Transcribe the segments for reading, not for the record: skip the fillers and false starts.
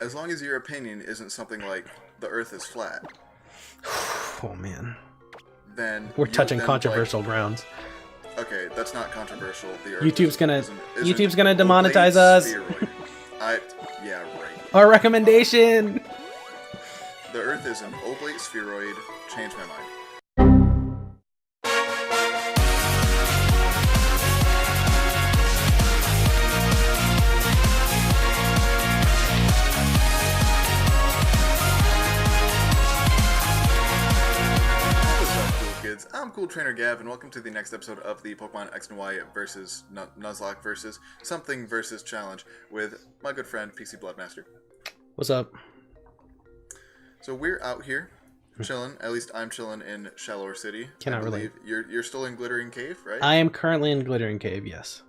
as long as your opinion isn't something like the Earth is flat, Oh man, then we're you touching then, controversial grounds. Okay, that's not controversial. The Earth YouTube's gonna isn't demonetize oblate us. spheroid. Yeah, right. Our recommendation. The Earth is an oblate spheroid. Changed my mind. I'm Cool Trainer Gavin. Welcome to the next episode of the Pokemon X and Y versus Nuzlocke versus something versus challenge with my good friend PCBloodMaster. What's up? So we're out here chilling. At least I'm chilling in Shallower City. Cannot relate. You're still in Glittering Cave, right? I am currently in Glittering Cave. Yes.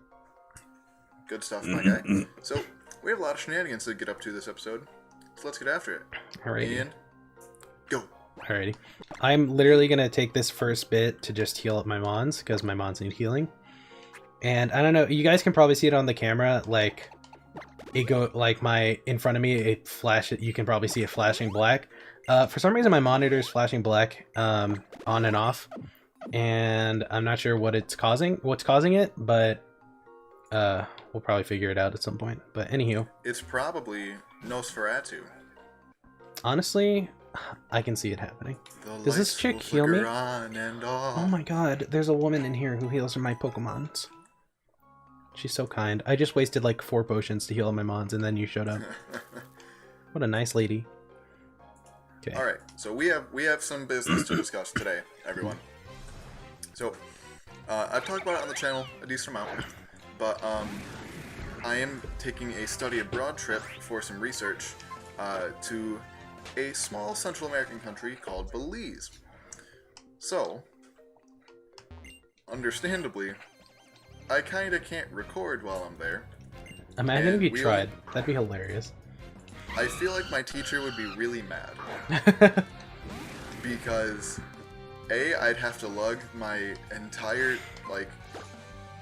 Good stuff, my guy. So we have a lot of shenanigans to get up to this episode. So let's get after it. Alrighty. And go. Alrighty. I'm literally gonna take this first bit to just heal up my mons because my mons need healing. And I don't know, you guys can probably see it on the camera, like it go like in front of me it flashes, you can probably see it flashing black. For some reason my monitor is flashing black on and off. And I'm not sure what's causing it, but we'll probably figure it out at some point. But anywho. It's probably Nosferatu. Honestly, I can see it happening. Does this chick heal me? Oh my god, there's a woman in here who heals my Pokemons. She's so kind. I just wasted like 4 potions to heal my mons and then you showed up. What a nice lady. Okay. Alright, so we have some business to discuss today, everyone. So, I've talked about it on the channel a decent amount, but I am taking a study abroad trip for some research to a small Central American country called Belize. So, understandably, I kinda can't record while I'm there. Imagine if you tried. That'd be hilarious. I feel like my teacher would be really mad. Because, A, I'd have to lug my entire, like,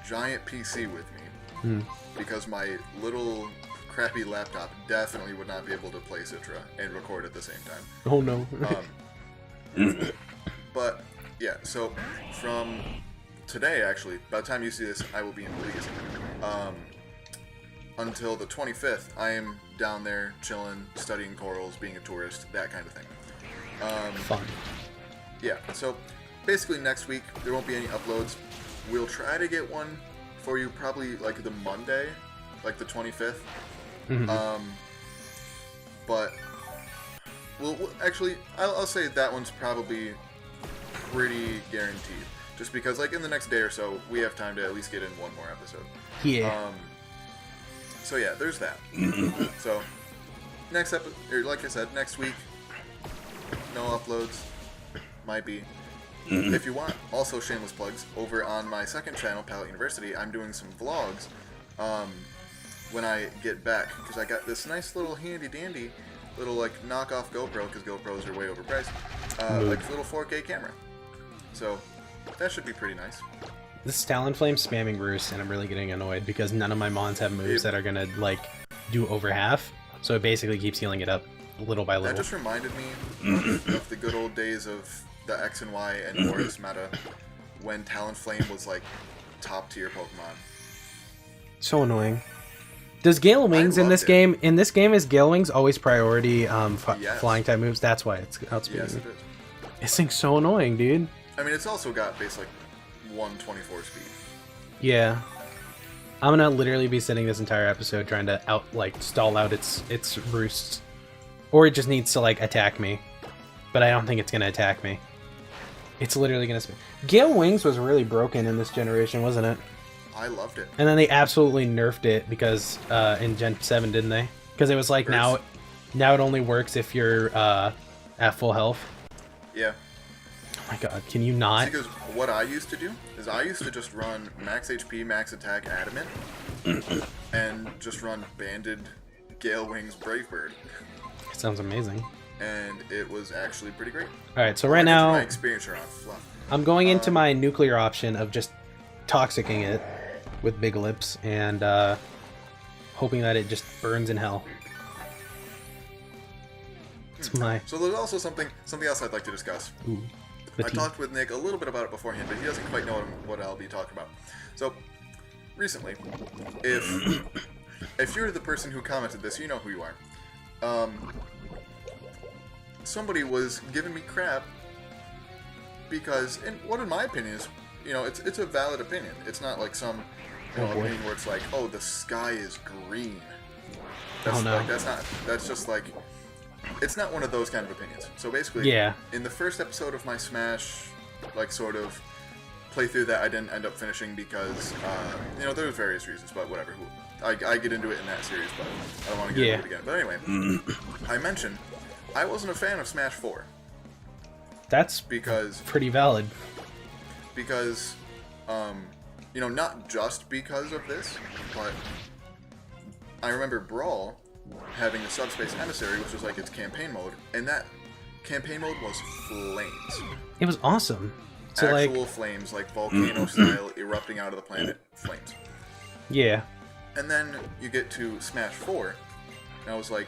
giant PC with me. Because my little crappy laptop definitely would not be able to play Citra and record at the same time. Oh no. But yeah, so from today, actually, by the time you see this, I will be in Belize. Until the 25th, I am down there chilling, studying corals, being a tourist, that kind of thing. Fun. Yeah, so basically next week there won't be any uploads. We'll try to get one for you probably like the Monday, like the 25th. But we'll actually, I'll say that one's probably pretty guaranteed, just because like in the next day or so we have time to at least get in one more episode. Yeah. So yeah, there's that. So next episode, or like I said, next week, no uploads. Might be. If you want, also shameless plugs, over on my second channel, pLaT University, I'm doing some vlogs. When I get back, because I got this nice little handy dandy little like knockoff GoPro, because GoPros are way overpriced, like little 4K camera. So that should be pretty nice. This Talonflame's spamming Roost and I'm really getting annoyed because none of my mons have moves that are gonna like do over half, so it basically keeps healing it up little by little. That just reminded me of the good old days of the X and Y and Norris meta when Talonflame was like top tier Pokemon. So annoying. Does Gale Wings in this game? In this game, is Gale Wings always priority Yes. flying type moves? That's why it's outspeeding. Yes, it is. This thing's so annoying, dude. I mean, it's also got base like 124 speed. Yeah. I'm gonna literally be sitting this entire episode trying to stall out its roosts, or it just needs to like attack me. But I don't think it's gonna attack me. It's literally gonna spin. Gale Wings was really broken in this generation, wasn't it? I loved it. And then they absolutely nerfed it because in Gen 7, didn't they? Because it was like now it only works if you're at full health. Yeah. Oh my god, can you not? Because what I used to do is I used to just run max HP, max attack, adamant, and just run banded Gale Wings Brave Bird. Sounds amazing. And it was actually pretty great. Alright, so right now my experience around fluff. I'm going into my nuclear option of just toxicking it with Big Lips and hoping that it just burns in hell. It's my... So there's also something else I'd like to discuss. Ooh, I talked with Nick a little bit about it beforehand, but he doesn't quite know what I'll be talking about. So, recently, if you're the person who commented this, you know who you are. Somebody was giving me crap because, and what in my opinion is, it's a valid opinion. It's not like some opinion where it's like, oh, the sky is green. That's, that's just like, it's not one of those kind of opinions. So basically, in the first episode of my Smash, like, sort of playthrough that I didn't end up finishing because, there were various reasons, but whatever. I get into it in that series, but I don't want to get into it again. But anyway, I mentioned I wasn't a fan of Smash 4. That's pretty valid. Because, not just because of this, but I remember Brawl having a Subspace Emissary, which was like its campaign mode, and that campaign mode was flames. It was awesome. So actual flames, like volcano style, erupting out of the planet, flames. Yeah. And then you get to Smash 4, and I was like,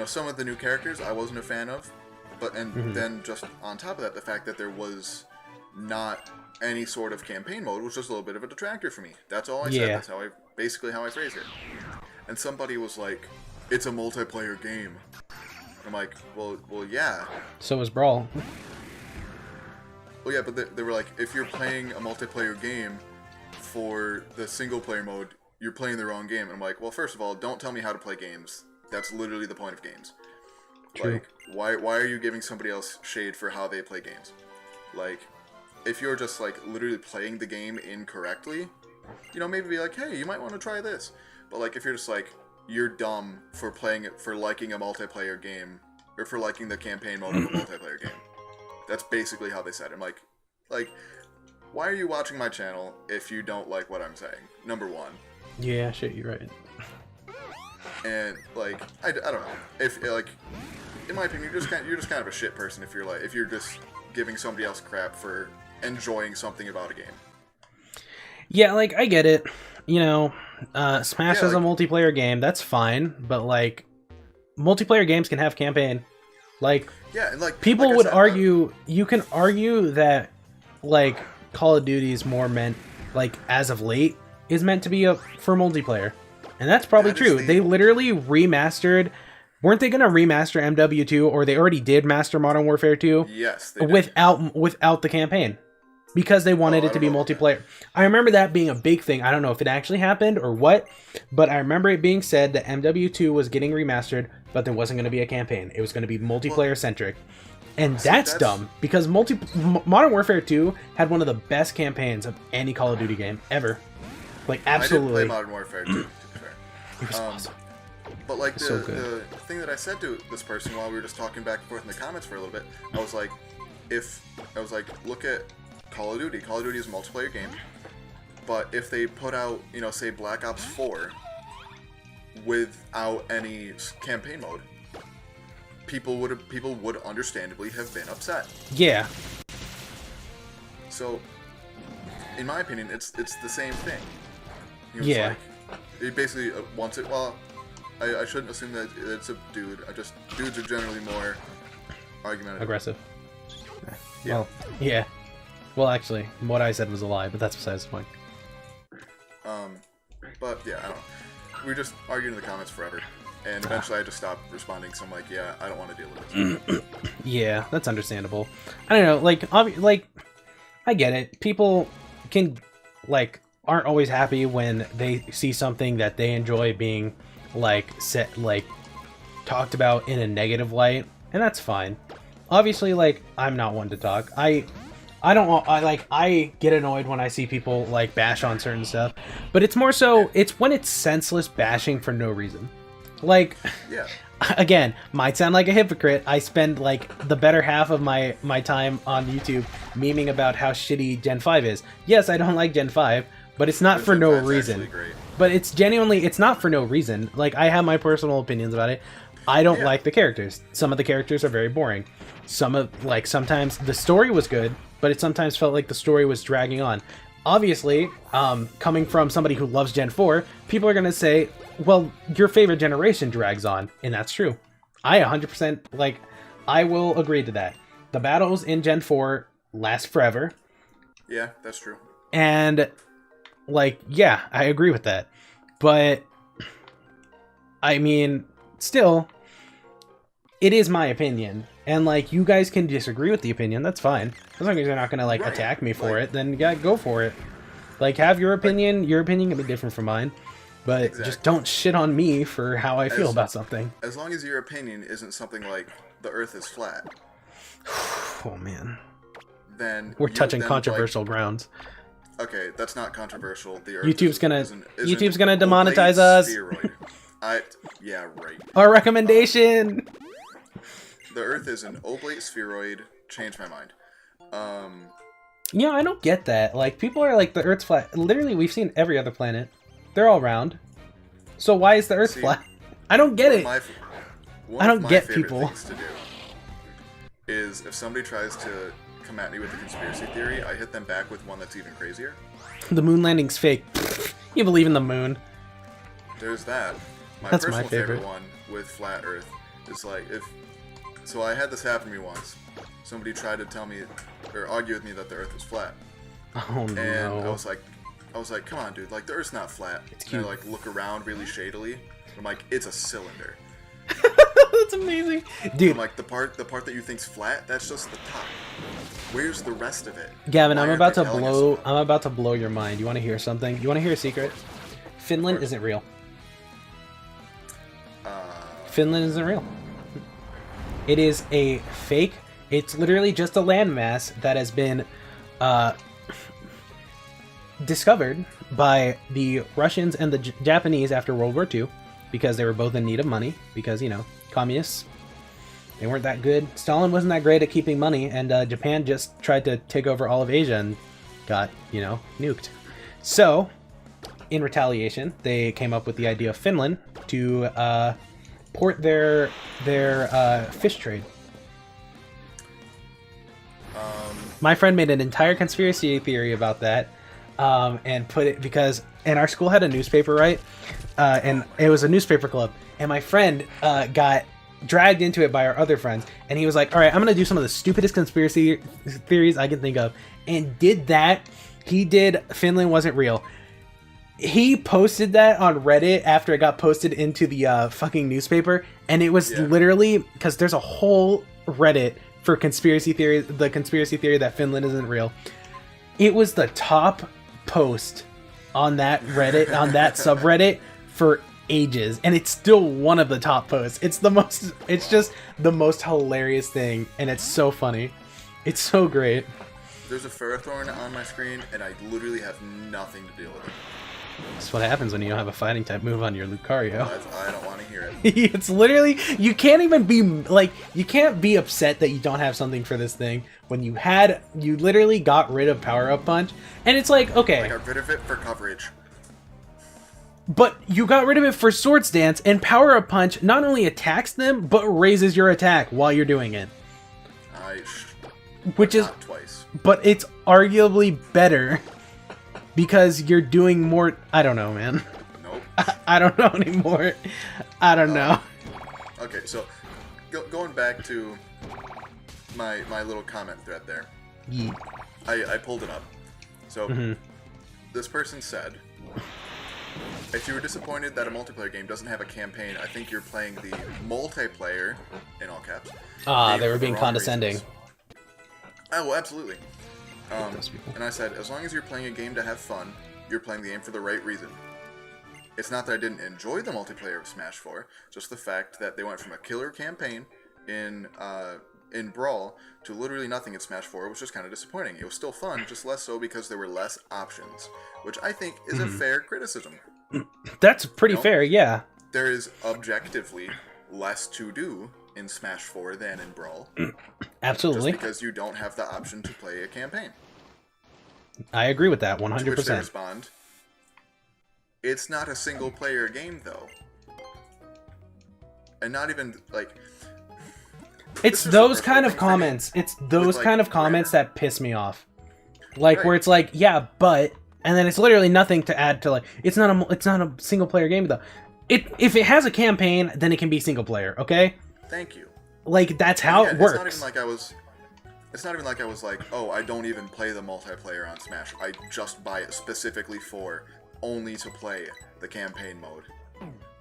some of the new characters I wasn't a fan of, but then just on top of that, the fact that there was not any sort of campaign mode was just a little bit of a detractor for me. That's all I said. That's basically how I phrased it. And somebody was like, "It's a multiplayer game." I'm like, well, yeah. So is Brawl. Well, yeah, but they were like, if you're playing a multiplayer game for the single player mode, you're playing the wrong game. And I'm like, well, first of all, don't tell me how to play games. That's literally the point of games. True. Like, why are you giving somebody else shade for how they play games? Like, if you're just, like, literally playing the game incorrectly, maybe be like, hey, you might want to try this. But, like, if you're just like, you're dumb for playing it, for liking a multiplayer game, or for liking the campaign mode of a multiplayer game. That's basically how they said it. I'm like, why are you watching my channel if you don't like what I'm saying? Number one. Yeah, shit, you're right. And, like, I don't know. If, like, in my opinion, you're just kind of a shit person if you're just giving somebody else crap for enjoying something about a game. Yeah, like, I get it. Smash is a multiplayer game, that's fine, but, like, multiplayer games can have campaign. Like, yeah, and like people would argue, you can argue that, like, Call of Duty is more meant, like, as of late, is meant to be for multiplayer. And that's probably true. They literally remastered. Weren't they going to remaster MW2, or they already did master Modern Warfare 2? Yes, they did. Without the campaign. Because they wanted it to be multiplayer. I remember that being a big thing. I don't know if it actually happened or what, but I remember it being said that MW2 was getting remastered, but there wasn't going to be a campaign. It was going to be multiplayer-centric. And that's dumb, because Modern Warfare 2 had one of the best campaigns of any Call of Duty game ever. Like, absolutely. I didn't play Modern Warfare 2, to be fair. It was awesome. But, like, the thing that I said to this person while we were just talking back and forth in the comments for a little bit, I was like, look at Call of Duty. Call of Duty is a multiplayer game, but if they put out, say Black Ops 4 without any campaign mode, people would understandably have been upset. Yeah. So, in my opinion, it's the same thing. Yeah. Like, it basically wants it. Well, I shouldn't assume that it's a dude. Dudes are generally more argumentative. Aggressive. Yeah. Well, yeah. Well, actually, what I said was a lie, but that's besides the point. But yeah, I don't know. We were just arguing in the comments forever, and eventually I just stopped responding. So I'm like, yeah, I don't want to deal with this. Yeah, that's understandable. I don't know, like, I get it. People aren't always happy when they see something that they enjoy being talked about in a negative light, and that's fine. Obviously, I'm not one to talk. I get annoyed when I see people bash on certain stuff, but it's more so it's when it's senseless bashing for no reason. Yeah. Again, might sound like a hypocrite. I spend the better half of my time on YouTube memeing about how shitty Gen 5 is. Yes, I don't like Gen 5, but it's not for no reason. But it's genuinely, it's not for no reason. I have my personal opinions about it. I don't like the characters. Some of the characters are very boring. Sometimes the story was good, but it sometimes felt like the story was dragging on. Obviously, coming from somebody who loves Gen 4, people are going to say, well, your favorite generation drags on, and that's true. I 100% like. I will agree to that. The battles in Gen 4 last forever. Yeah, that's true. And like, yeah, I agree with that. But I mean, still, it is my opinion. And like, you guys can disagree with the opinion. That's fine. As long as you're not gonna like attack me for it, then yeah, go for it. Like, have your opinion. Your opinion can be different from mine. But just don't shit on me for how I feel about something. As long as your opinion isn't something like the Earth is flat. Oh man. Then we're touching controversial grounds. Okay, that's not controversial. The Earth YouTube's gonna demonetize us. Spheroid. Yeah, right. Our recommendation. The Earth is an oblate spheroid. Changed my mind. Yeah, I don't get that. Like, people are like, the Earth's flat. Literally, we've seen every other planet. They're all round. So why is the Earth flat? I don't get it. I don't get people. Things to do is if somebody tries to come at me with a conspiracy theory, I hit them back with one that's even crazier. The moon landing's fake. You believe in the moon. There's that. That's personal my favorite one with flat Earth is like so I had this happen to me once. Somebody tried to tell me or argue with me that the Earth was flat. Oh no. And I was like, come on, dude, like the Earth's not flat. It's cute. And I like look around really shadily. I'm like, it's a cylinder. That's amazing, dude. I'm like, the part that you think's flat, that's just the top. Where's the rest of it? Gavin, I'm about to blow your mind. You want to hear something? You want to hear a secret? Finland isn't real. Finland isn't real. It is a fake. It's literally just a landmass that has been discovered by the Russians and the Japanese after World War II because they were both in need of money because, you know, communists. They weren't that good. Stalin wasn't that great at keeping money, and Japan just tried to take over all of Asia and got, you know, nuked. So, in retaliation, they came up with the idea of Finland to port their fish trade. My friend made an entire conspiracy theory about that, and put it because, and our school had a newspaper, right? And it was a newspaper club, and my friend got dragged into it by our other friends, and he was like, all right, I'm gonna do some of the stupidest conspiracy theories I can think of, and did that. He did Finland wasn't real. He posted that on Reddit after it got posted into the fucking newspaper, and it was literally, because there's a whole Reddit for conspiracy theories, the conspiracy theory that Finland isn't real. It was the top post on that Reddit, on that subreddit for ages, and it's still one of the top posts. It's just the most hilarious thing, and it's so funny. It's so great. There's a Ferrothorn on my screen, and I literally have nothing to deal with it. That's what happens when you don't have a fighting type move on your Lucario. I don't want to hear it. It's literally, you can't even be, like, you can't be upset that you don't have something for this thing when you literally got rid of Power Up Punch, and it's like, okay. I got rid of it for coverage. But you got rid of it for Swords Dance, and Power Up Punch not only attacks them, but raises your attack while you're doing it. Which is, twice. But it's arguably better. Because you're doing more... I don't know, man. Nope. I don't know anymore. I don't know. Okay, so going back to my little comment thread there. Yeah. I pulled it up. So this person said, if you were disappointed that a multiplayer game doesn't have a campaign, I think you're playing the multiplayer, in all caps. They were being condescending. Reasons. Oh, absolutely. And I said, as long as you're playing a game to have fun, you're playing the game for the right reason. It's not that I didn't enjoy the multiplayer of Smash 4, just the fact that they went from a killer campaign in Brawl to literally nothing in Smash 4, which was kind of disappointing. It was still fun, just less so because there were less options, which I think is a fair criticism. That's pretty fair, yeah. There is objectively less to do in Smash 4 than in Brawl. Absolutely. Just because you don't have the option to play a campaign. I agree with that 100%. To which they respond, it's not a single player game though. And not even like it's those kind of comments. It's those kind of comments that piss me off. Like where it's like, yeah, but, and then it's literally nothing to add to, like, it's not a single player game though. If it has a campaign, then it can be single player, okay? Thank you. Like, that's how it works. It's not even like I was like, oh, I don't even play the multiplayer on Smash. I just buy it specifically only to play the campaign mode.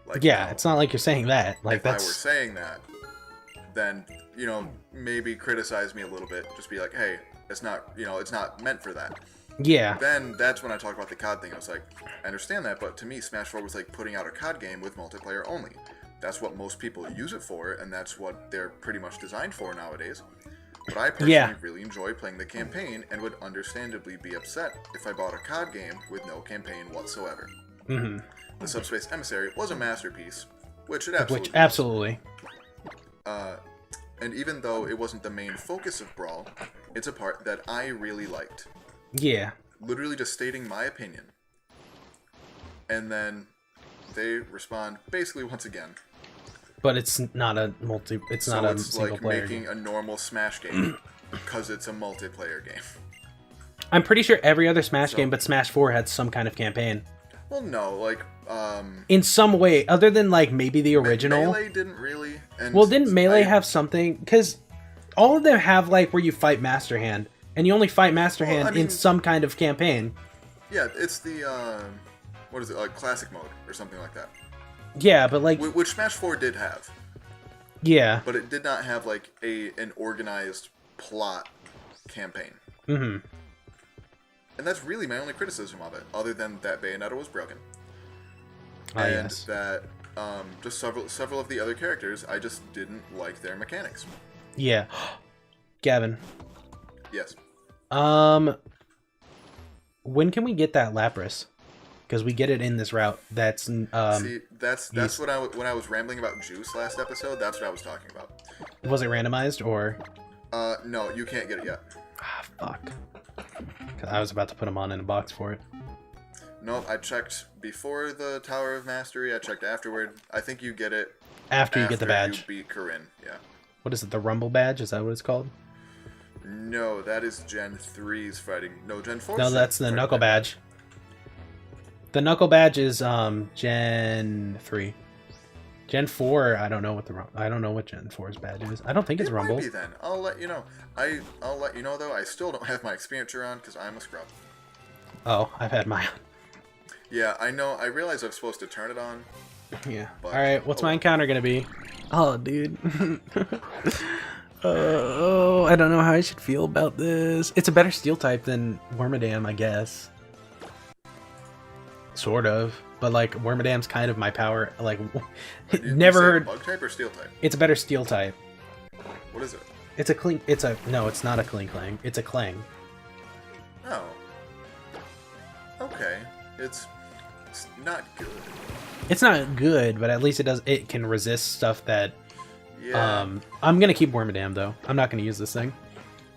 Like, yeah, it's not like you're saying that. Like, if I were saying that, then, maybe criticize me a little bit. Just be like, hey, it's not, it's not meant for that. Yeah. Then that's when I talked about the COD thing. I was like, I understand that, but to me, Smash 4 was like putting out a COD game with multiplayer only. That's what most people use it for, and that's what they're pretty much designed for nowadays. But I personally really enjoy playing the campaign and would understandably be upset if I bought a COD game with no campaign whatsoever. Mm-hmm. The Subspace Emissary was a masterpiece, which it absolutely absolutely. And even though it wasn't the main focus of Brawl, it's a part that I really liked. Yeah. Literally just stating my opinion. And then they respond basically once again. But it's not a it's not a single player making game. A normal Smash game because it's a multiplayer game. I'm pretty sure every other Smash game but Smash 4 had some kind of campaign. Well, no, in some way, other than maybe the original. Melee didn't really. And well, didn't Melee have something? Because all of them have where you fight Master Hand, and you only fight Master Hand in some kind of campaign. Yeah, it's the what is it, classic mode or something like that. Yeah, but which Smash 4 did have. Yeah. But it did not have an organized plot campaign. Mm-hmm. And that's really my only criticism of it, other than that Bayonetta was broken. And that just several of the other characters, I just didn't like their mechanics. Yeah. Gavin. Yes. When can we get that Lapras? Because we get it in this route. That's see, that's what when I was rambling about Juice last episode. That's what I was talking about. Was it randomized or? No, you can't get it yet. Ah, fuck. Cause I was about to put him on in a box for it. Nope, I checked before the Tower of Mastery. I checked afterward. I think you get it after you get the badge. You beat Corinne, yeah. What is it? The Rumble badge? Is that what it's called? No, that is Gen 3's fighting. No, Gen 4. No, that's the Knuckle badge. The Knuckle badge is Gen 3. Gen 4, I don't know what Gen 4's badge is. I don't think it's Rumble. Might be then. I'll let you know. I'll let you know though. I still don't have my experiencer on because I'm a scrub. Oh, I've had mine. Yeah, I know. I realize I'm supposed to turn it on. Yeah. All right. What's my encounter gonna be? Oh, dude. I don't know how I should feel about this. It's a better steel type than Wormadam, I guess. Sort of, but Wormadam's kind of my power. Never heard. Bug type or steel type? It's a better steel type. What is it? It's a cling. No, it's not a cling. It's a clang. Oh. Okay. It's not good. It's not good, but at least it can resist stuff that. Yeah. I'm gonna keep Wormadam though. I'm not gonna use this thing.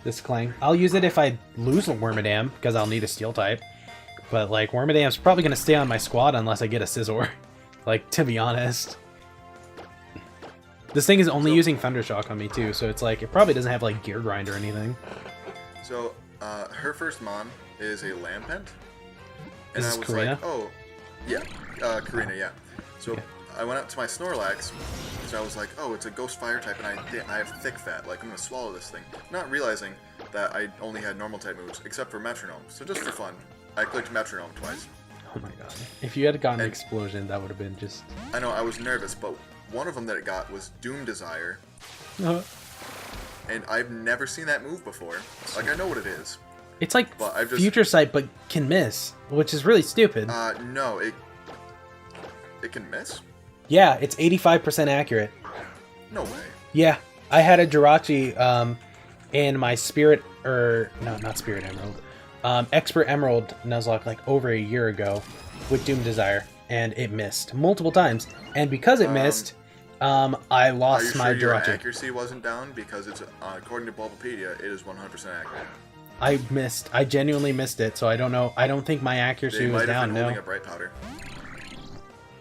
This clang. I'll use it if I lose a Wormadam because I'll need a steel type. But Wormadam's probably gonna stay on my squad unless I get a Scizor. To be honest. This thing is only using Thundershock on me too, so it's it probably doesn't have Gear Grind or anything. So her first mon is a Lampent. And Is this I was Karina? like, oh yeah. Karina, yeah. So okay. I went up to my Snorlax because I was like, oh, it's a Ghost Fire type and I have Thick Fat, I'm gonna swallow this thing. Not realizing that I only had normal type moves, except for Metronome. So just for fun, I clicked Metronome twice. Oh my god. If you had gotten Explosion, that would have been just... I know, I was nervous, but one of them that it got was Doom Desire. And I've never seen that move before. I know what it is. It's Future Sight, but can miss, which is really stupid. No, it can miss? Yeah, it's 85% accurate. No way. Yeah, I had a Jirachi in my Spirit, not Spirit Emerald, Expert Emerald Nuzlocke over a year ago with Doom Desire, and it missed multiple times. And because it missed, I lost my Jirachi. Your accuracy wasn't down? Because it's according to Bulbapedia, it is 100% accurate. I genuinely missed it, so I don't know. I don't think my accuracy was down. No. A Bright Powder.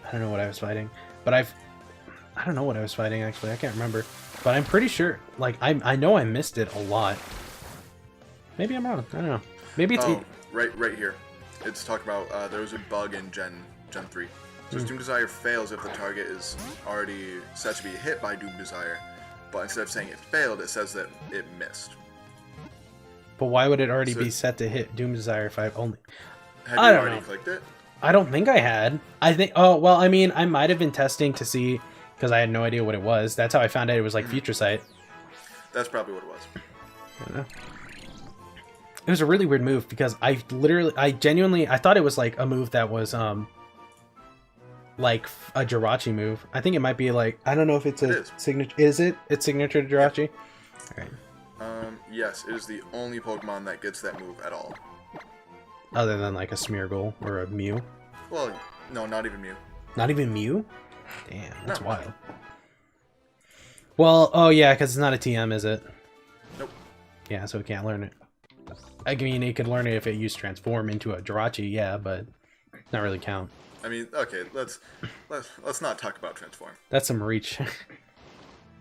I don't know what I was fighting, but I don't know what I was fighting actually. I can't remember, but I'm pretty sure. I know I missed it a lot. Maybe I'm wrong. I don't know. Maybe it's right here. It's talking about there was a bug in Gen 3. So Doom Desire fails if the target is already set to be hit by Doom Desire. but instead of saying it failed, it says that it missed. But why would it already So- be set to hit Doom Desire if I've only... Have I you don't already know. clicked it? I don't think I had. I think... Oh, well, I mean, I might have been testing to see, because I had no idea what it was. That's how I found out it was like Future Sight. That's probably what it was. I don't know. It was a really weird move, because I genuinely, I thought it was like a move that was, like a Jirachi move. I think it might be like, I don't know if it's a signature. Is it? It's signature to Jirachi? All right. Yes, it is the only Pokemon that gets that move at all. Other than like a Smeargle or a Mew. Well, no, not even Mew. Not even Mew? Damn, that's No. wild. Well, oh yeah, because it's not a TM, is it? Nope. Yeah, so it can't learn it. I mean, it could learn it if it used Transform into a Jirachi, yeah, but not really count. I mean, okay, let's not talk about Transform. That's some reach.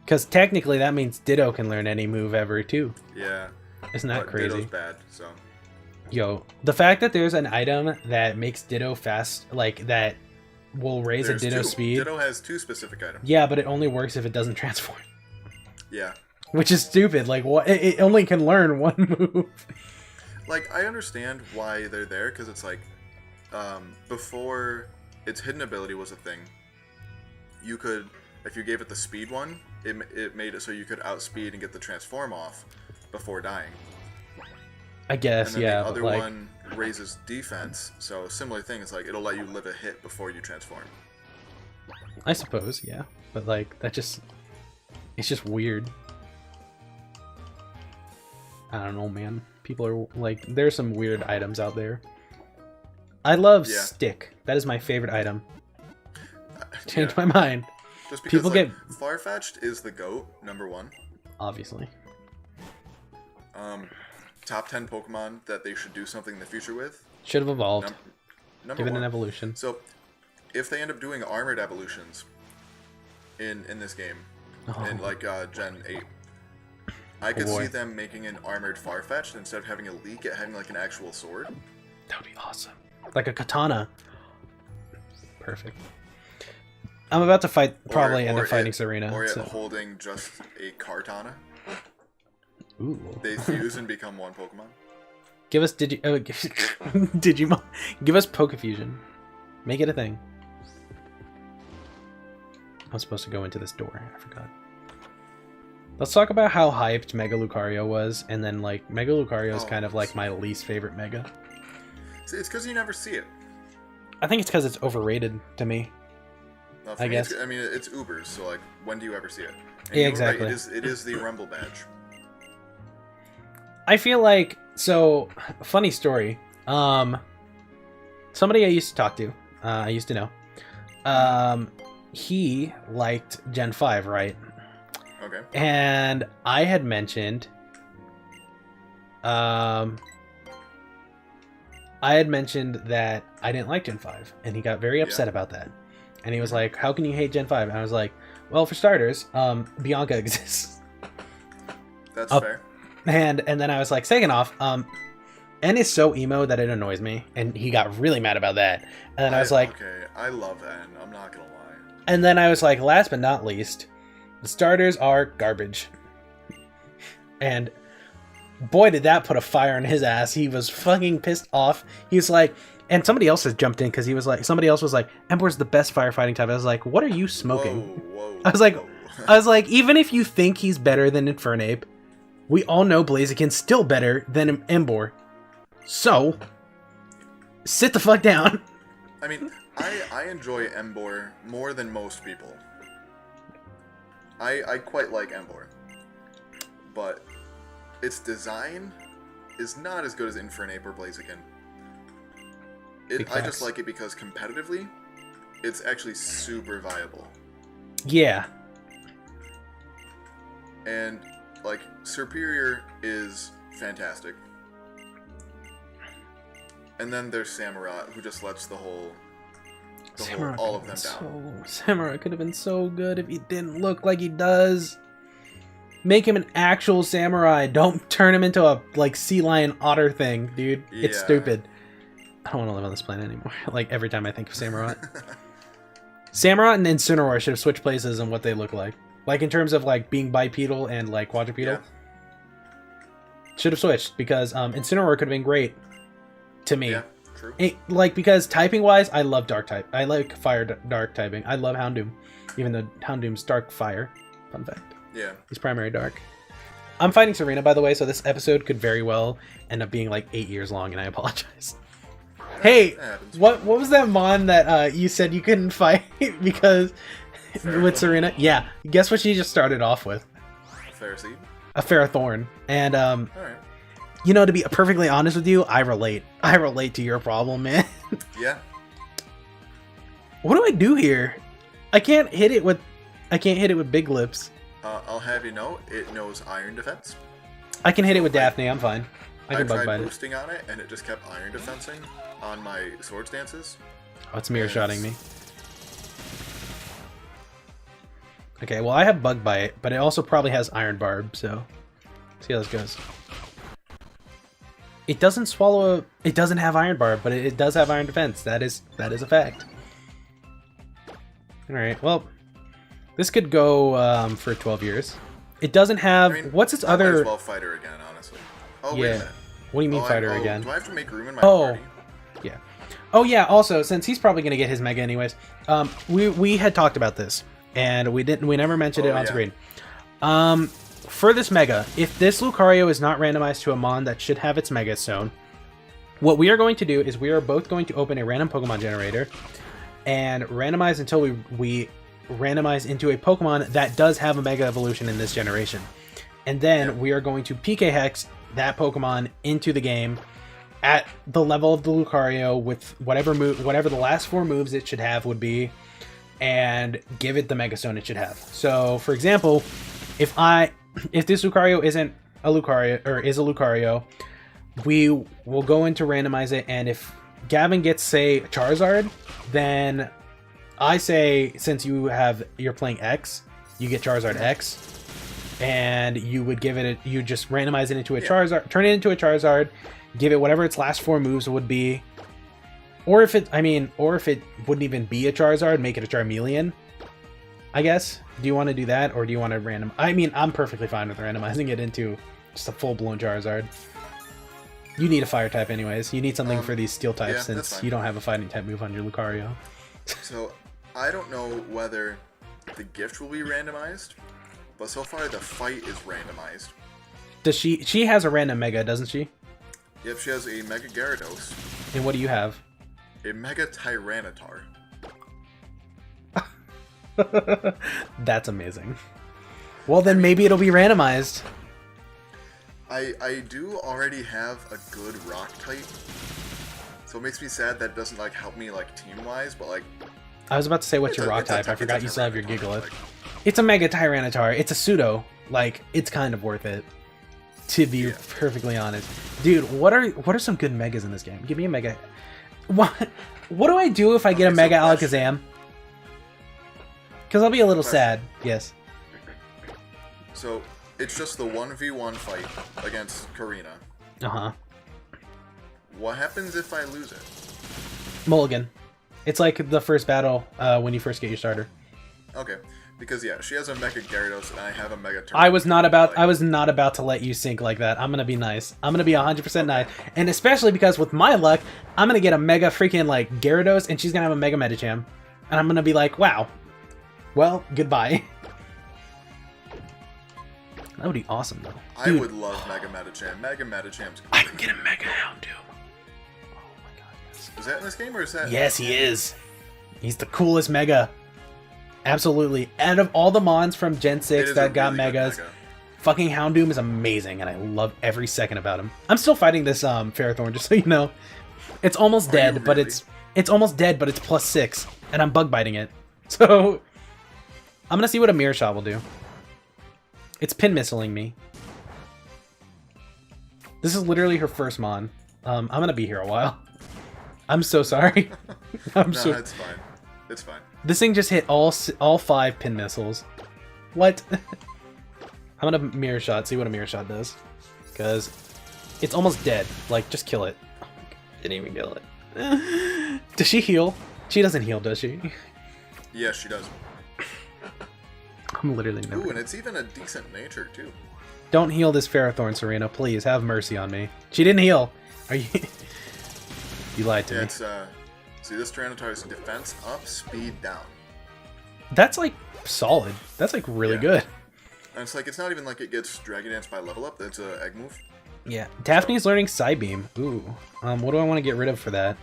Because technically that means Ditto can learn any move ever, too. Yeah. Isn't that But crazy? Ditto's bad, so... Yo, the fact that there's an item that makes Ditto fast, like, that will raise There's a Ditto two. speed. Ditto has 2 specific items. Yeah, but it only works if it doesn't transform. Yeah. Which is stupid. Like, what? It only can learn one move. Like, I understand why they're there, because it's like, before its hidden ability was a thing, you could, if you gave it the speed one, it made it so you could outspeed and get the transform off before dying. I guess, And then yeah. the other but like, one raises defense, so similar thing, it's like, it'll let you live a hit before you transform. I suppose, yeah. But like, that just... It's just weird. I don't know, man. People are like... There's some weird items out there. I love Yeah. Stick. That is my favorite item. Changed Yeah. my mind. Just because, People like, get... Farfetch'd is the GOAT, #1. Obviously. Top 10 Pokemon that they should do something in the future with. Should have evolved. Number Give it 1. an evolution. So, if they end up doing armored evolutions in this game, in like Gen 8, I could boy. see them making an armored Farfetch'd instead of having a leak, it having like an actual sword. That would be awesome. Like a katana. Perfect. I'm about to fight, probably end up fighting Serena. Or it So. holding just a Kartana. Ooh. They fuse and become one Pokemon. Give us Digimon. Give us Pokefusion. Make it a thing. I was supposed to go into this door. I forgot. Let's talk about how hyped Mega Lucario was, and then like Mega Lucario is kind of like my least favorite Mega. See, it's because you never see it. I think it's because it's overrated to me. No, for I me, guess. I mean, it's Ubers, so like, when do you ever see it? And Yeah, you were right, exactly. it is the Rumble badge. I feel like, so funny story. Somebody I used to talk to, I used to know. He liked Gen 5, right? Okay. And I had mentioned that I didn't like Gen 5, and he got very upset about that. And he was like, "How can you hate Gen 5?" And I was like, "Well, for starters, Bianca exists." That's fair. And then I was like, second off, N is so emo that it annoys me, and he got really mad about that. And then I was like, okay, I love N, I'm not gonna lie. and then I was like, last but not least, the starters are garbage. And boy, did that put a fire in his ass. He was fucking pissed off. He's like, and somebody else has jumped in because he was like, somebody else was like, Embor's the best firefighting type. I was like, what are you smoking? Whoa, I was like, whoa. Even if you think he's better than Infernape, we all know Blaziken's still better than Embor. So, sit the fuck down. I mean, I enjoy Embor more than most people. I quite like Embor. But its design is not as good as Infernape or Blaziken. I just like it because competitively, it's actually super viable. Yeah. And, like, Superior is fantastic. And then there's Samurott, who just lets all of them down. Samurott could have been so good if he didn't look like he does. Make him an actual samurai. Don't turn him into a, like, sea lion otter thing, dude. It's Yeah. stupid. I don't want to live on this planet anymore. Like, every time I think of Samurott. Samurott and Incineroar should have switched places on what they look like. Like in terms of like being bipedal and like quadrupedal. Yeah. Should have switched because Incineroar could have been great to me. Yeah, true. Like because typing wise, I love dark type. I like fire dark typing. I love Houndoom, even though Houndoom's dark fire. Fun fact. Yeah. He's primary dark. I'm fighting Serena, by the way, so this episode could very well end up being like 8 years long, and I apologize. Hey, what was that mon that you said you couldn't fight because with Serena? Yeah, guess what she just started off with? Pharisee. A Ferrothorn. And All right. you know, to be perfectly honest with you, I relate. I relate to your problem, man. Yeah. What do I do here? I can't hit it with Big Lips. I'll have you know, it knows Iron Defense. I can hit it with Daphne. I'm fine. I I can bug tried bite it. boosting on it, and it just kept Iron Defensing on my Swords Dances. Oh, it's mirror shotting me. Okay, well I have Bug Bite, but it also probably has Iron Barb, so see how this goes. It doesn't swallow. It doesn't have Iron Barb, but it does have Iron Defense. That is a fact. All right, well, this could go for 12 years. It doesn't have. I mean, what's its I might other? as well fight her again, honestly. Oh, wait a Yeah. minute. What do you mean fight her again? Do I have to make room in my Oh. party? Yeah. Oh yeah. Also, since he's probably gonna get his Mega anyways, we had talked about this, and we never mentioned it on screen. For this Mega, if this Lucario is not randomized to a Mon that should have its Mega Stone, what we are going to do is we are both going to open a random Pokemon generator and randomize until we randomize into a Pokemon that does have a Mega Evolution in this generation. And then we are going to PK Hex that Pokemon into the game at the level of the Lucario with whatever the last 4 moves it should have would be, and give it the Mega Stone it should have. So, for example, if this Lucario isn't a Lucario, or is a Lucario, we will go in to randomize it, and if Gavin gets, say, Charizard, then I say, since you're playing X, you get Charizard X, and you would give it you just randomize it into a Charizard, turn it into a Charizard, give it whatever its last 4 moves would be, or if it wouldn't even be a Charizard, make it a Charmeleon, I guess. Do you want to do that, or do you want to random? I mean, I'm perfectly fine with randomizing it into just a full-blown Charizard. You need a fire type anyways. You need something for these steel types, since you don't have a fighting type move on your Lucario. So, I don't know whether the gift will be randomized, but so far the fight is randomized. Does she has a random Mega, doesn't she? Yep, she has a Mega Gyarados. And what do you have? A Mega Tyranitar. That's amazing. Well, then maybe it'll be randomized. I do already have a good rock type, so it makes me sad that it doesn't like help me like team wise, but like I was about to say what's your rock type. I forgot you still have your Gigalith. It's a Mega Tyranitar. It's a pseudo. Like, it's kind of worth it, to be perfectly honest. Dude, what are some good Megas in this game? Give me a Mega. What do I do if I get a Mega Alakazam? Because I'll be a little sad. Yes. So, it's just the 1v1 fight against Karina. Uh-huh. What happens if I lose it? Mulligan. It's like the first battle when you first get your starter. Okay. Because yeah, she has a Mega Gyarados and I have a Mega Tyranitar. I was not about to let you sink like that. I'm gonna be nice. I'm gonna be 100% nice. And especially because with my luck, I'm gonna get a Mega freaking like Gyarados and she's gonna have a Mega Medicham. And I'm gonna be like, wow. Well, goodbye. That would be awesome though. Dude. I would love Mega Medicham. Mega Medicham's great. I can get a Mega Houndoom. Oh my god, yes. Is that in this game or is that? Yes, he is. He's the coolest Mega. Absolutely. Out of all the Mons from Gen 6 that got really Megas, fucking Houndoom is amazing, and I love every second about him. I'm still fighting this Ferrothorn, just so you know. It's almost dead, but it's almost dead, but it's +6, and I'm bug biting it. So I'm gonna see what a Mirror Shot will do. It's pin missiling me. This is literally her first Mon. I'm gonna be here a while. I'm so sorry. No, it's fine. It's fine. This thing just hit all 5 pin missiles. What? I'm gonna Mirror Shot, see what a Mirror Shot does. Because it's almost dead. Like, just kill it. Oh my god, didn't even kill it. Does she heal? She doesn't heal, does she? Yes, she does. I'm literally never. Ooh, and it's even a decent nature too. Don't heal this Ferrothorn, Serena. Please, have mercy on me. She didn't heal. Are you... You lied to me. It's, see, this Tyranitar's defense up, speed down. That's, like, solid. That's, like, really good. And it's like, it's not even like it gets Dragon Dance by level up. That's a egg move. Yeah. Daphne's learning Psybeam. Ooh. What do I want to get rid of for that?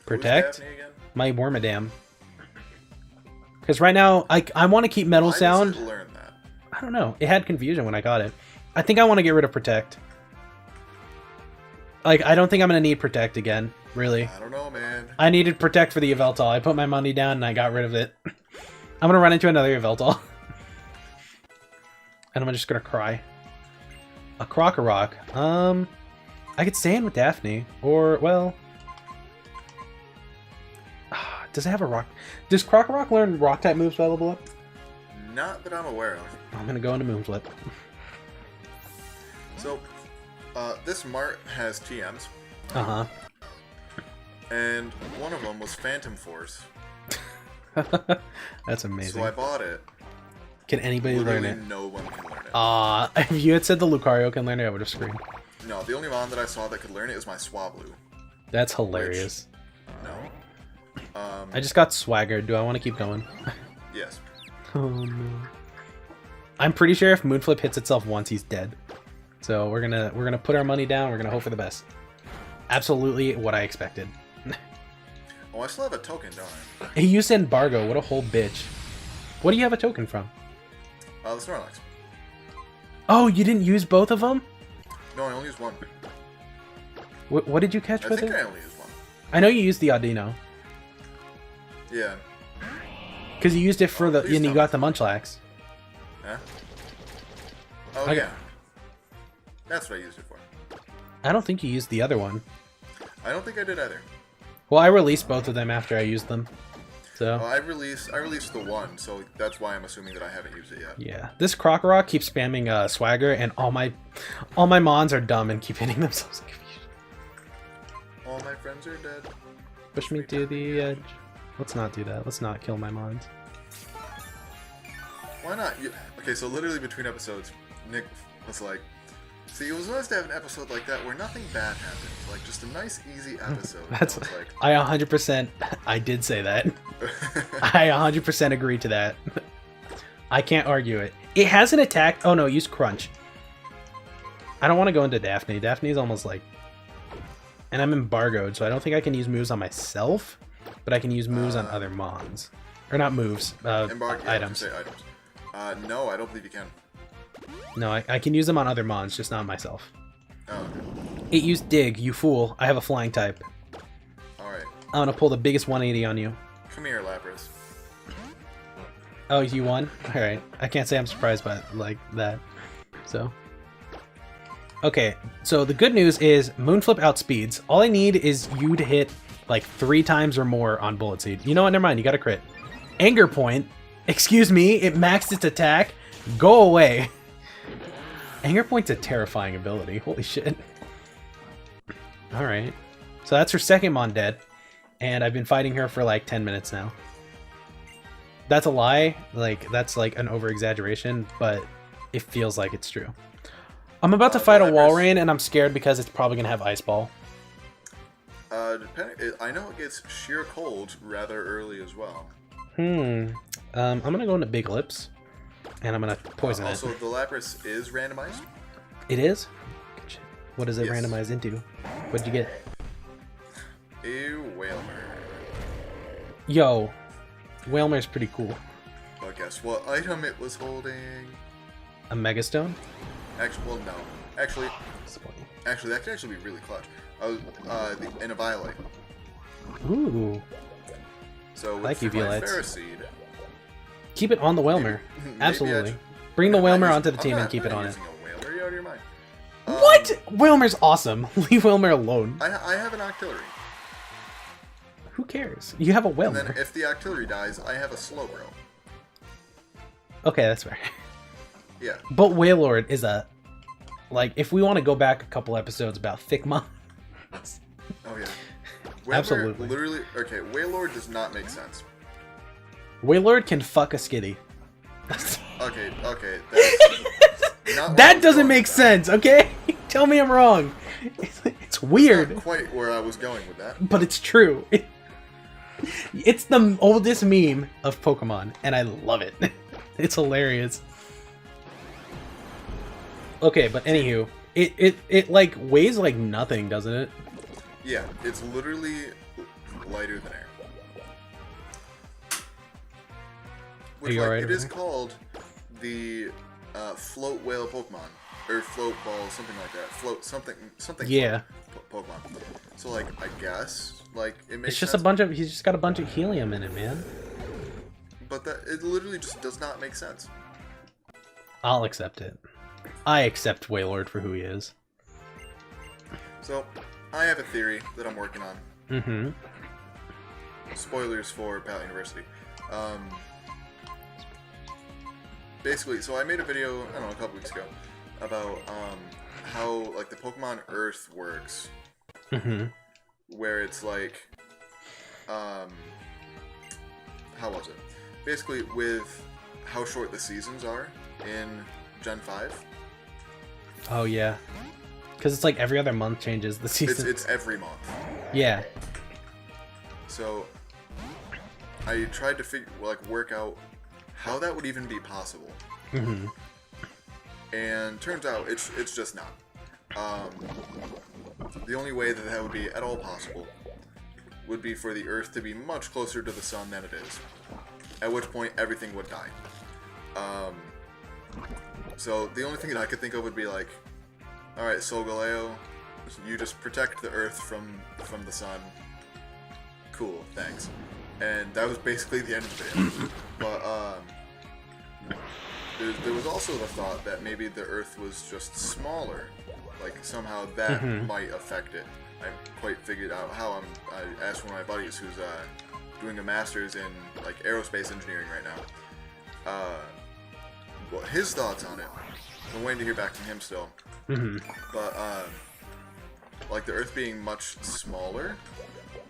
Protect? Daphne again? My Wormadam. Because right now, I want to keep Metal Sound. Why does it learn that? I don't know. It had confusion when I got it. I think I want to get rid of Protect. Like, I don't think I'm going to need Protect again, really. I don't know, man. I needed Protect for the Yveltal. I put my money down and I got rid of it. I'm going to run into another Yveltal. And I'm just going to cry. A Krokorok. I could stay in with Daphne. Or, well... Does it have a rock? Does Krokorok learn rock-type moves by level up? Not that I'm aware of. I'm going to go into Moonflip. So, this Mart has TMs. Uh-huh. And one of them was Phantom Force. That's amazing. So I bought it. Can anybody learn it? No one can learn it. If you had said the Lucario can learn it, I would have screamed. No, the only mon that I saw that could learn it is my Swablu. That's hilarious. No. I just got swaggered. Do I want to keep going? Yes. Oh no. I'm pretty sure if Moonflip hits itself once, he's dead. So we're gonna put our money down. We're gonna hope for the best. Absolutely what I expected. Oh, I still have a token, don't I? He used Embargo. What a whole bitch. What do you have a token from? The Snorlax. Oh, you didn't use both of them? No, I only used one. What did you catch with it? I think I only used one. I know you used the Audino. Yeah. Because you used it for the... And you got the Munchlax. Huh? Oh, Okay. yeah. That's what I used it for. I don't think you used the other one. I don't think I did either. Well, I released both of them after I used them. So... Well, I released the one, so that's why I'm assuming that I haven't used it yet. Yeah. This Krokorok keeps spamming Swagger, and all my mons are dumb and keep hitting themselves. All my friends are dead. Push me to the edge. Let's not do that. Let's not kill my mons. Why not? Okay, so literally between episodes, Nick was like, see, it was nice to have an episode like that where nothing bad happens. Like, just a nice, easy episode. That's... Like... I 100%... I did say that. I 100% agree to that. I can't argue it. It has an attack... Oh no, use Crunch. I don't want to go into Daphne. Daphne's almost like... And I'm embargoed, so I don't think I can use moves on myself. But I can use moves on other mons. Or not moves, items. No, I don't believe you can. No, I can use them on other mons, just not myself. Oh, okay. It used Dig, you fool. I have a flying type. Alright. I'm gonna pull the biggest 180 on you. Come here, Lapras. Oh, you won? Alright. I can't say I'm surprised by like that. So. Okay, so the good news is Moonflip outspeeds. All I need is you to hit like 3 times or more on Bullet Seed. You know what? Never mind. You got a crit. Anger Point. Excuse me. It maxed its attack. Go away. Anger Point's a terrifying ability. Holy shit. Alright. So that's her second Mon dead. And I've been fighting her for like 10 minutes now. That's a lie. Like, that's like an over-exaggeration, but it feels like it's true. I'm about to fight a Walrein, and I'm scared because it's probably going to have Ice Ball. I know it gets sheer cold rather early as well. I'm gonna go into Big Lips, and I'm gonna poison also, it. the Lapras is randomized. It is? What does it Yes. randomize into? What'd you get? A Whalmer. Yo, Whalmer's pretty cool. Well, guess what item it was holding? A Megastone? Actually, well, no. Actually, that could actually be really clutch. And a Violet. Ooh. So with Like you, my Violets. Ferroseed, Keep it on the Whalmer. maybe Absolutely. Bring the Whalmer onto the team and keep it on it. I'm not using a Whalmer. You're out of your mind. What? Whalmer's awesome. Leave Whalmer alone. I have an Octillery. Who cares? You have a And Whalmer. then if the Octillery dies, I have a Slowbro. Okay, that's fair. Yeah. But Wailord is a... Like, if we want to go back a couple episodes about thick mons... Oh, yeah. Absolutely. Literally, okay, Wailord does not make sense. Wailord can fuck a Skitty. Okay. That's not That doesn't make sense, okay? Tell me I'm wrong. It's weird. That's not quite where I was going with that. But it's true. It's the oldest meme of Pokemon, and I love it. It's hilarious. Okay, but anywho, it like weighs like nothing, doesn't it? Yeah, it's literally lighter than air. Which, like, alright? it is called the float whale Pokemon, or float ball, something like that. Float something. Yeah. Float Pokemon. So like, I guess like it makes. It's just sense, a bunch of. He's just got a bunch of helium in it, man. But that it literally just does not make sense. I'll accept it. I accept Wailord for who he is. So, I have a theory that I'm working on. Mm-hmm. Spoilers for Pallet University. Basically, so I made a video, I don't know, a couple weeks ago, about how like the Pokemon Earth works. Mm-hmm. Where it's like, how was it? Basically, with how short the seasons are in Gen 5. Oh yeah, because it's like every other month changes the season. It's every month. Yeah. So I tried to work out how that would even be possible. Mm-hmm. And turns out it's just not. The only way that would be at all possible would be for the Earth to be much closer to the Sun than it is. At which point everything would die. So the only thing that I could think of would be like, alright, Solgaleo, you just protect the Earth from the Sun. Cool, thanks. And that was basically the end of it. But there was also the thought that maybe the Earth was just smaller. Like somehow that might affect it. I haven't quite figured out how. I asked one of my buddies who's doing a master's in like aerospace engineering right now. Well, his thoughts on it. I'm waiting to hear back from him still. But like the Earth being much smaller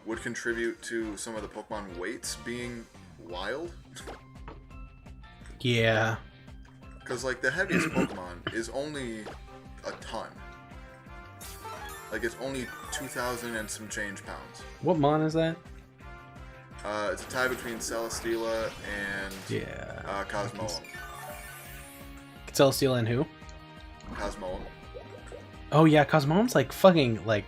would contribute to some of the Pokemon weights being wild. Yeah. Because like the heaviest Pokemon is only a ton. Like it's only 2,000 and some change pounds. What mon is that? It's a tie between Celesteela and Cosmoem. Celesteela and who? Cosmoem. Oh yeah, Cosmoem's like fucking like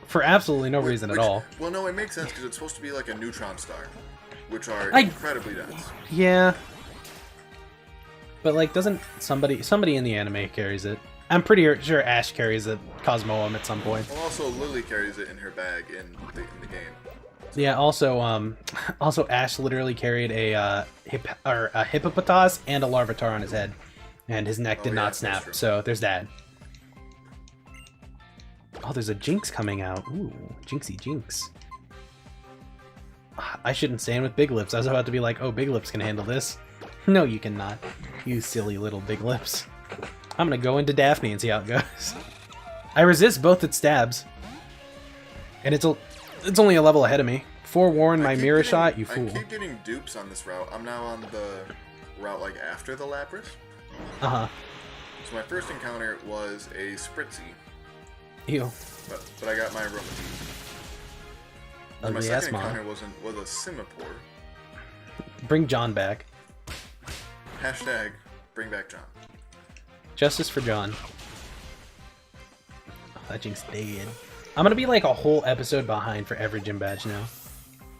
for absolutely no reason at all. Well, no, it makes sense because it's supposed to be like a neutron star, which are incredibly dense. Yeah. But like, doesn't somebody in the anime carries it? I'm pretty sure Ash carries it, Cosmoem at some point. Well, also Lily carries it in her bag in the game. Yeah. Also, Ash literally carried a hippopotas and a Larvitar on his head, and his neck did not snap. So there's that. Oh, there's a Jinx coming out. Ooh, Jinxie Jinx. I shouldn't stand with Big Lips. I was about to be like, oh, Big Lips can handle this. No, you cannot. You silly little Big Lips. I'm gonna go into Daphne and see how it goes. I resist both its stabs. And it's only a level ahead of me. Forewarn my mirror shot, you fool. I keep getting dupes on this route. I'm now on the route like after the Lapras. Uh-huh. So my first encounter was a Spritzy. Ew. But I got my Rookidee. And my second encounter was a Simipour. Bring John back. Hashtag bring back John. Justice for John. Oh, that Jinx dead. I'm gonna be like a whole episode behind for every gym badge now.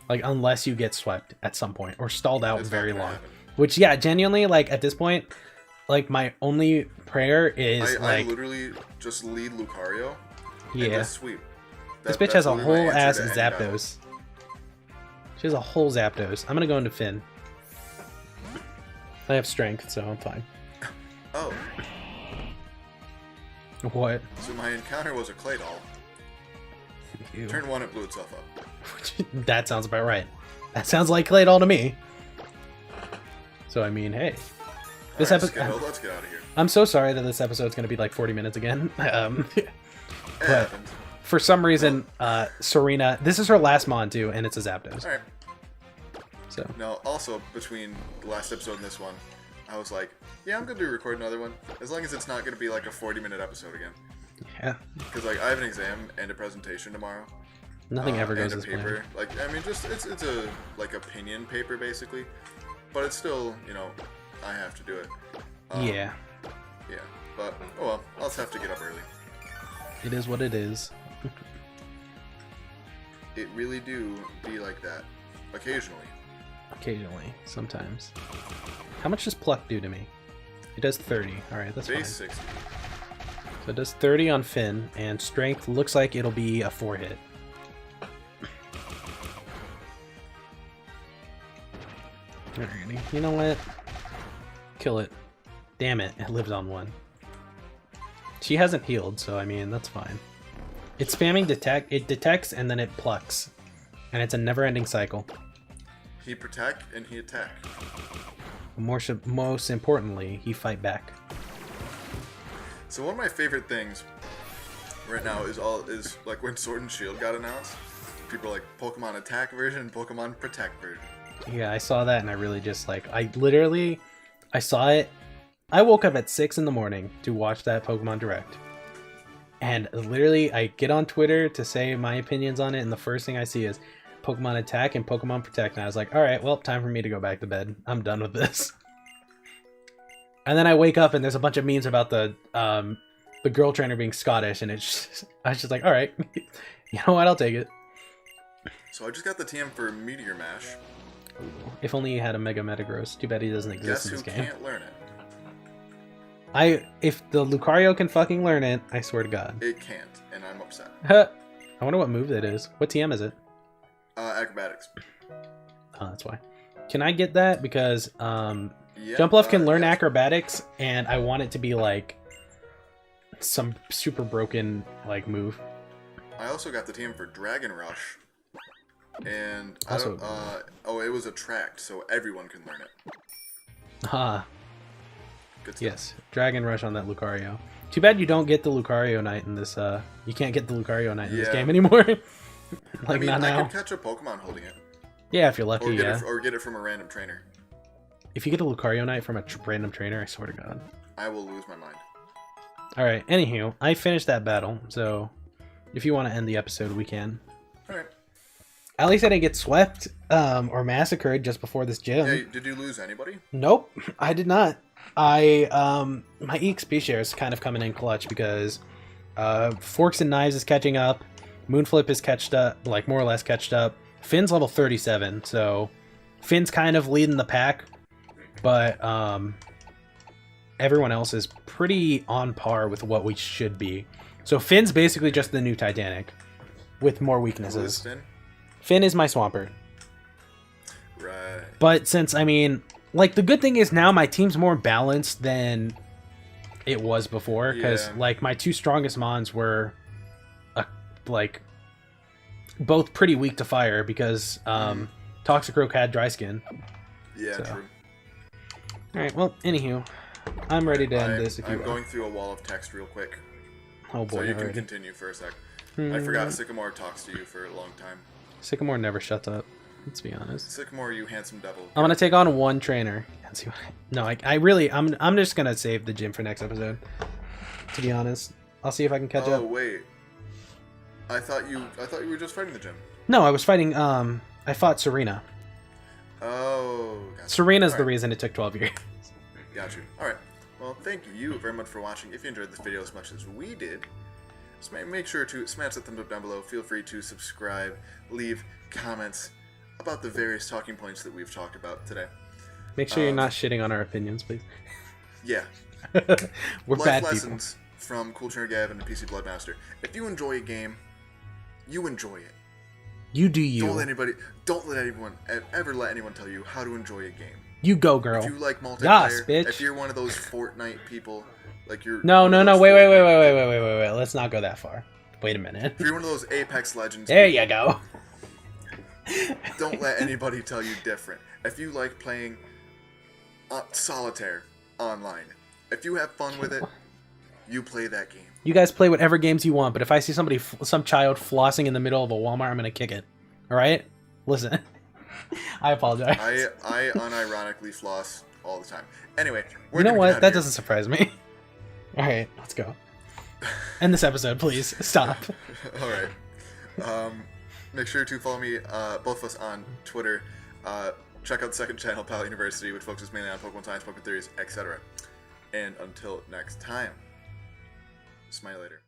Like, unless you get swept at some point or stalled out very long. Which, yeah, genuinely, like, at this point, like, my only prayer is, I literally just lead Lucario and just sweep. This bitch has a whole ass Zapdos. She has a whole Zapdos. I'm gonna go into Finn. I have strength, so I'm fine. Oh. What? So my encounter was a Claydol. Ew. Turn 1, it blew itself up. That sounds about right. That sounds like Claydol to me. So, I mean, hey. This episode. Let's get out of here. I'm so sorry that this episode's going to be like 40 minutes again. But for some reason, Serena, this is her last Mon too, and it's a Zapdos. Alright. So. Now, also, between the last episode and this one, I was like, yeah, I'm going to record another one. As long as it's not going to be like a 40-minute episode again. Yeah. Because like I have an exam and a presentation tomorrow. Nothing ever goes and as a paper. planned. Like, I mean, just it's a like opinion paper basically, but it's still, you know, I have to do it. Yeah. Yeah. But oh well, I'll just have to get up early. It is what it is. It really do be like that occasionally. Occasionally, sometimes. How much does pluck do to me? It does 30. Alright, that's Base fine. 60. So it does 30 on Finn, and strength looks like it'll be a 4-hit. Alrighty, you know what? Kill it. Damn it, it lives on 1. She hasn't healed, so I mean, that's fine. It's spamming detect, it detects and then it plucks. And it's a never-ending cycle. He protect and he attack. Most importantly, he fight back. So one of my favorite things right now is like when Sword and Shield got announced. People are like Pokemon Attack version and Pokemon Protect version. Yeah, I saw that and I really just like, I saw it. I woke up at 6 in the morning to watch that Pokemon Direct. And literally, I get on Twitter to say my opinions on it, and the first thing I see is Pokemon Attack and Pokemon Protect. And I was like, alright, well, time for me to go back to bed. I'm done with this. And then I wake up and there's a bunch of memes about the girl trainer being Scottish, and I was just like, alright, you know what, I'll take it. So I just got the TM for Meteor Mash. If only he had a Mega Metagross. Too bad he doesn't exist in this game. Guess who can't learn it? If the Lucario can fucking learn it, I swear to God. It can't, and I'm upset. I wonder what move that is. What TM is it? Acrobatics. Oh, that's why. Can I get that? Because Yeah, Jumpluff can learn yes. acrobatics, and I want it to be like some super broken like move. I also got the TM for Dragon Rush. And Also- it was attract, so everyone can learn it. Ah, Good stuff. yes. Dragon Rush on that Lucario. Too bad you don't get the Lucario Knight in this, you can't get the Lucario Knight in this Yeah. game anymore. I mean, not I now. could catch a Pokemon holding it. Yeah, if you're lucky, yeah. Or get it from a random trainer. If you get a Lucario Knight from a random trainer, I swear to God. I will lose my mind. Alright, anywho, I finished that battle, so if you want to end the episode, we can. Alright. At least I didn't get swept or massacred just before this gym. Yeah, did you lose anybody? Nope, I did not. My EXP share is kind of coming in clutch because Forks and Knives is catching up, Moonflip is catched up, like more or less catched up. Finn's level 37, so Finn's kind of leading the pack, but everyone else is pretty on par with what we should be. So Finn's basically just the new Titanic with more Who is weaknesses. Finn? Finn is my Swampert. Right. But since, I mean, like, the good thing is now my team's more balanced than it was before, because, Yeah. like, my two strongest Mons were, like, both pretty weak to fire, because Toxicroak had dry skin. Yeah, So. true. Alright, well, anywho, I'm ready to end this if you I'm are. going through a wall of text real quick, Oh so boy, you can already. continue for a sec. I forgot Sycamore talks to you for a long time. Sycamore never shuts up, let's be honest. Sycamore, you handsome devil. I'm gonna take on one trainer. And see what no, I really, I'm just gonna save the gym for next episode, to be honest. I'll see if I can catch up. Oh wait, I thought you were just fighting the gym. No, I was fighting, I fought Serena. Oh, gotcha. Serena's the Alright. reason it took 12 years. Got you. Alright. Well, thank you very much for watching. If you enjoyed this video as much as we did, just make sure to smash that thumbs up down below. Feel free to subscribe, leave comments about the various talking points that we've talked about today. Make sure you're not shitting on our opinions, please. Yeah. We're Life bad people. lessons from Cool Trainer Gavin and PCBloodMaster. If you enjoy a game, you enjoy it. You do you. Don't let anyone ever let anyone tell you how to enjoy a game. You go, girl. If you like multiplayer, Yas, bitch. if you're one of those Fortnite people, like you're No, one of those wait. Fortnite- Let's not go that far. Wait a minute. If you're one of those Apex Legends, There people, you go. don't let anybody tell you different. If you like playing solitaire online, if you have fun with it, you play that game. You guys play whatever games you want, but if I see some child flossing in the middle of a Walmart, I'm gonna kick it. All right? Listen. I apologize. I unironically floss all the time. Anyway, You know what? That doesn't surprise me. All right, let's go. End this episode, please. Stop. All right. Make sure to follow me, both of us, on Twitter. Check out the second channel, Palette University, which focuses mainly on Pokemon science, Pokemon theories, etc. And until next time, smile later.